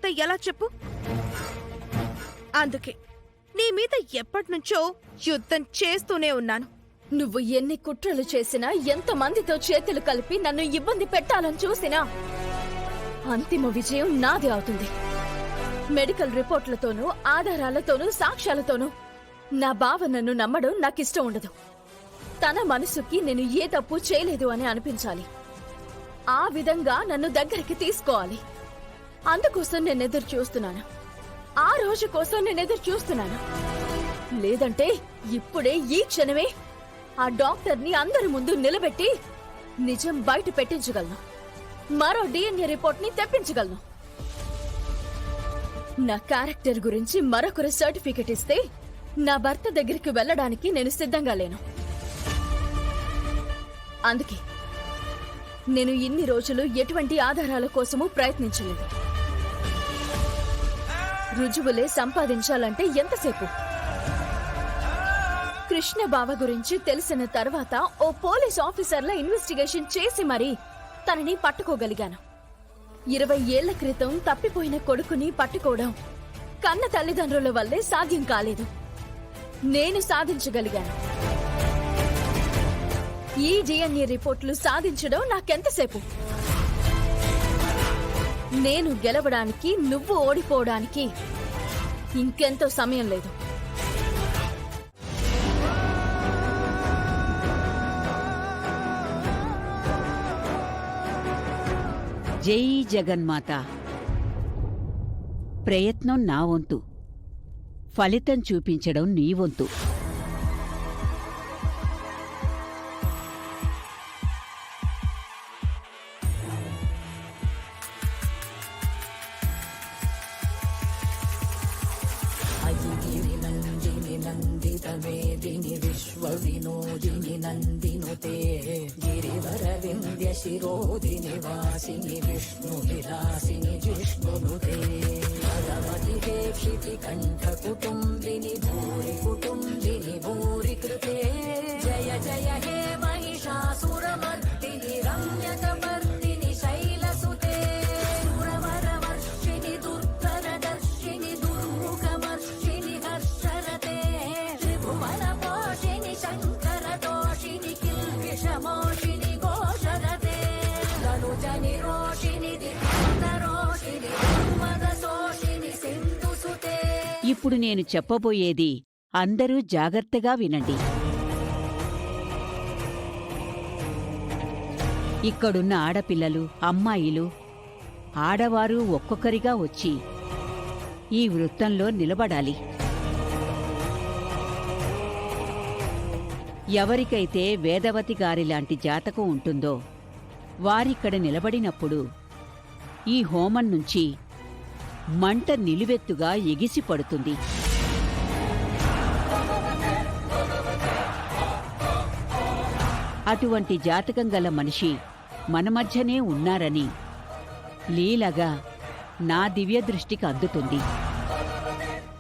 లేకపోతే ఎలా చెప్పు? అందుకే నీ మీద ఎప్పటినుంచో యుద్ధం చేస్తూనే ఉన్నాను. నువ్వు ఎన్ని కుట్రలు చేసినా, ఎంతమందితో చేతులు కలిపి నన్ను ఇబ్బంది పెట్టాలని చూసినా అంతిమ విజయం నాదే అవుతుంది. మెడికల్ రిపోర్ట్లతోనూ, ఆధారాలతోనూ, సాక్ష్యాలతోనూ నా బావ నన్ను నమ్మడం నాకిష్టం ఉండదు. తన మనసుకి నేను ఏ తప్పు చేయలేదు అని అనిపించాలి. ఆ విధంగా నన్ను దగ్గరికి తీసుకోవాలి. అందుకోసం నేనెదురు చూస్తున్నాను. ఆ రోజు కోసం నేనెదురు చూస్తున్నాను. లేదంటే ఇప్పుడే, ఈ క్షణమే ఆ డాక్టర్ని అందరి ముందు నిలబెట్టి నిజం బయట పెట్టించగలను. మరో DNA రిపోర్ట్ని తెప్పించగలను. నా క్యారెక్టర్ గురించి మరొకరు సర్టిఫికెట్ ఇస్తే నా భర్త దగ్గరికి వెళ్ళడానికి నేను సిద్ధంగా లేను. అందుకే నేను ఇన్ని రోజులు ఎటువంటి ఆధారాల కోసమూ ప్రయత్నించలేదు. రుజువులే సంపాదించాలంటే ఎంతసేపు? కృష్ణ బావ గురించి తెలిసిన తర్వాత ఓ పోలీస్ ఆఫీసర్ల ఇన్వెస్టిగేషన్ చేసి మరీ తనని పట్టుకోగలిగాను. 20 ఏళ్ల క్రితం తప్పిపోయిన కొడుకుని పట్టుకోవడం కన్న తల్లిదండ్రుల వల్లే సాధ్యం కాలేదు. నేను సాధించగలిగాను. ఈ DNA రిపోర్టులు సాధించడం నాకెంతసేపు? నేను గెలవడానికి, నువ్వు ఓడిపోవడానికి ఇంకెంతో సమయం లేదు. జై జగన్మాత. ప్రయత్నం నా వంతు, ఫలితం చూపించడం నీ వంతు. నందితమేదిని విశ్వవినోదిని నందినుతే గిరివర వింధ్య శిరోదిని వాసిని విష్ణు విలాసిని జిష్ణునుతే భగవతి దేక్షితి కంఠ కుటుంబిని భూరి కుటుంబిని భూరి కృతే జయ జయ హే మహిషాసురమర్దిని రమ్యకపర్దిని శైలసుతే సురవరవర్షిని దుర్ధరదర్శిని దుర్ముఖమర్షిని హర్షరతే త్రిభువనపోషిని శంకరతోషిని కిల్బిషమోషిని ఘోషరతే ధనుజని రోషిని దిక్తరోషిని దుర్మదశోషిని సింధుసుతే. ఇప్పుడు నేను చెప్పబోయేది అందరూ జాగ్రత్తగా వినండి. ఇక్కడున్న ఆడపిల్లలు, అమ్మాయిలు, ఆడవారు ఒక్కొక్కరిగా వచ్చి ఈ వృత్తంలో నిలబడాలి. ఎవరికైతే వేదవతి గారిలాంటి జాతకం ఉంటుందో వారిక్కడ నిలబడినప్పుడు ఈ హోమం నుంచి మంట నిలువెత్తుగా ఎగిసిపడుతుంది. అటువంటి జాతకం గల మనిషి మన మధ్యనే ఉన్నారని లీలగా నా దివ్య దృష్టికి అందుతుంది.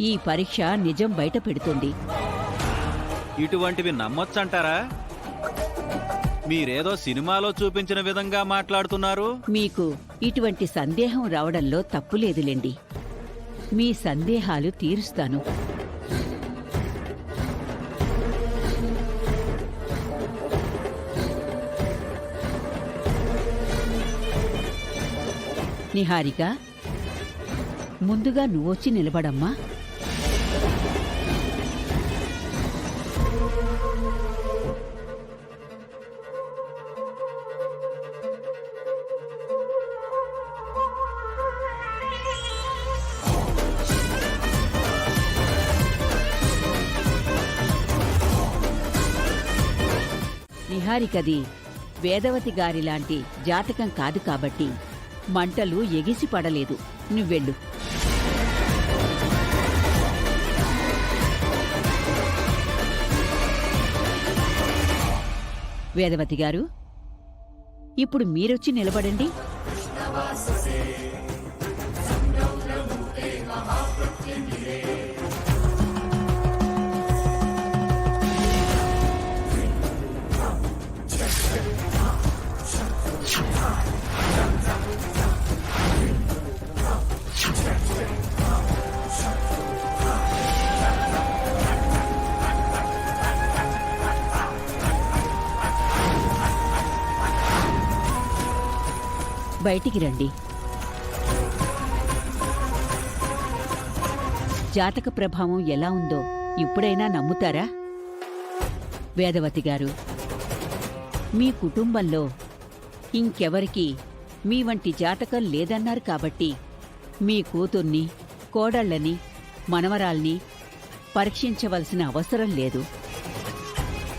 ఈ పరీక్ష నిజం బయట పెడుతుంది. ఇటువంటివి నమ్మొచ్చంటారా? మీరేదో సినిమాలో చూపించిన విధంగా మాట్లాడుతున్నారు. మీకు ఇటువంటి సందేహం రావడంలో తప్పులేదులేండి. మీ సందేహాలు తీరుస్తాను. నిహారిక, ముందుగా నువ్వొచ్చి నిలబడమ్మా. నిహారికది వేదవతి గారిలాంటి జాతకం కాదు కాబట్టి మంటలు ఎగిసి పడలేదు. నువ్వెళ్ళు. వేదవతి గారు, ఇప్పుడు మీరొచ్చి నిలబడండి. బయటికి రండి. జాతక ప్రభావం ఎలా ఉందో ఇప్పుడైనా నమ్ముతారా? వేదవతి గారు, మీ కుటుంబంలో ఇంకెవరికీ మీ వంటి జాతకం లేదన్నారు కాబట్టి మీ కూతుర్ని, కోడళ్ళని, మనవరాల్ని పరీక్షించవలసిన అవసరం లేదు.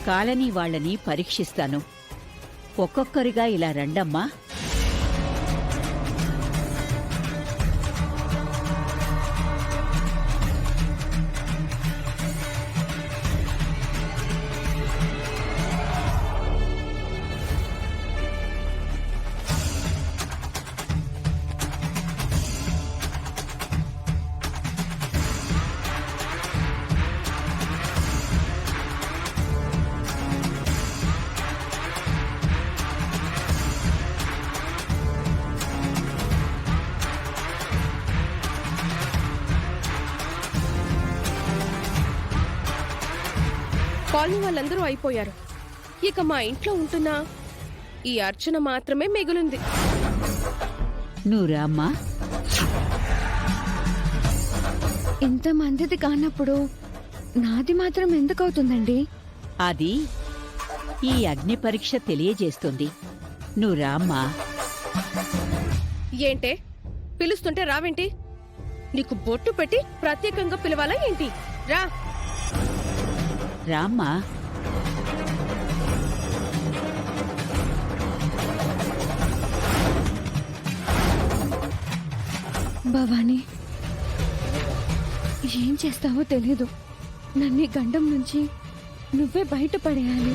కాలనీ వాళ్ళని పరీక్షిస్తాను. ఒక్కొక్కరిగా ఇలా రండమ్మా. కాలనీ వాళ్ళందరూ అయిపోయారు. ఇక మా ఇంట్లో ఉంటున్నా ఈ అర్చన మాత్రమే మిగిలింది. నువ్వు రామ్మా. ఇంతమందిది కానప్పుడు నాది మాత్రం ఎందుకవుతుందండి? అది ఈ అగ్ని పరీక్ష తెలియజేస్తుంది. నువ్వు రామ్మా. ఏంటే పిలుస్తుంటే రావేంటి? నీకు బొట్టు పెట్టి ప్రత్యేకంగా పిలవాలా ఏంటి? రా. రామ్మా. భవానీ, ఏం చేస్తావో తెలీదు. నన్ను ఈ గండం నుంచి నువ్వే బయటపడేయాలి.